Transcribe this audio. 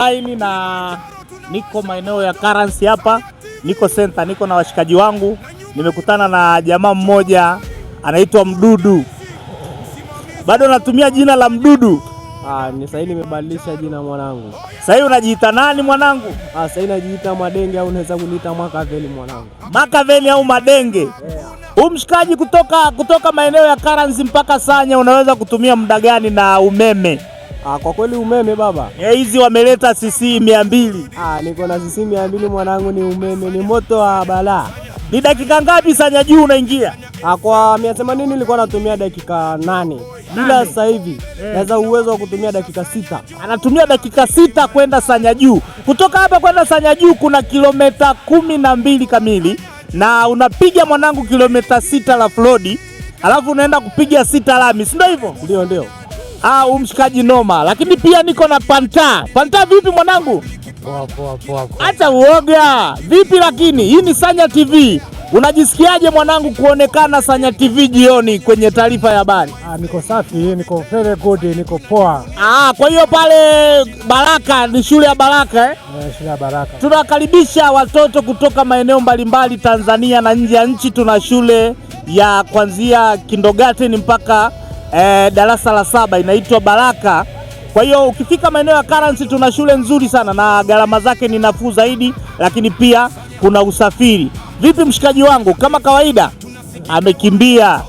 Aini na niko maeneo ya Currency hapa, niko center, niko na washikaji wangu. Nimekutana na jamaa mmoja anaitwa Mdudu. Bado natumia jina la Mdudu? Ni sasa nimebadilisha jina mwanangu. Sasa unajiita nani mwanangu? Sasa najiita Madenge au unaweza kuniita Makaveli mwanangu. Makaveli au Madenge? Mshikaji kutoka maeneo ya Currency mpaka Sanya unaweza kutumia muda gani na umeme? Kwa kweli umeme baba. Hizi wameleta CC 200. Niko na CC 200 mwanangu, ni umeme, ni moto wa balaa. Ni dakika ngapi Sanya juu unaingia? Kwa 180 nilikuwa natumia dakika 8. Bila sasa hivi naweza uwezo wa kutumia dakika 6. Anatumia dakika 6 kwenda Sanya juu. Kutoka hapa kwenda Sanya juu kuna kilomita 12 kamili na unapiga mwanangu kilomita 6 la flood, alafu unaenda kupiga 6 lami, si ndio hivyo? Ndio. Mshikaji noma. Lakini pia niko na Panta. Panta vipi mwanangu? Poa. Acha uoga. Vipi lakini? Hii ni Sanya TV. Unajisikiaje mwanangu kuonekana Sanya TV jioni kwenye taarifa ya habari? Niko safi, niko very good, niko poa. Kwa hiyo pale Baraka ni shule ya Baraka Shule ya Baraka. Tunakaribisha watoto kutoka maeneo mbalimbali Tanzania na nje ya nchi. Tuna shule ya kuanzia kindergarten mpaka darasa la 7 inaitwa Baraka. Kwa hiyo ukifika maeneo ya Currency tuna shule nzuri sana na gharama zake ni nafuu zaidi, lakini pia kuna usafiri. Vipi mshikaji wangu, kama kawaida? Amekimbia.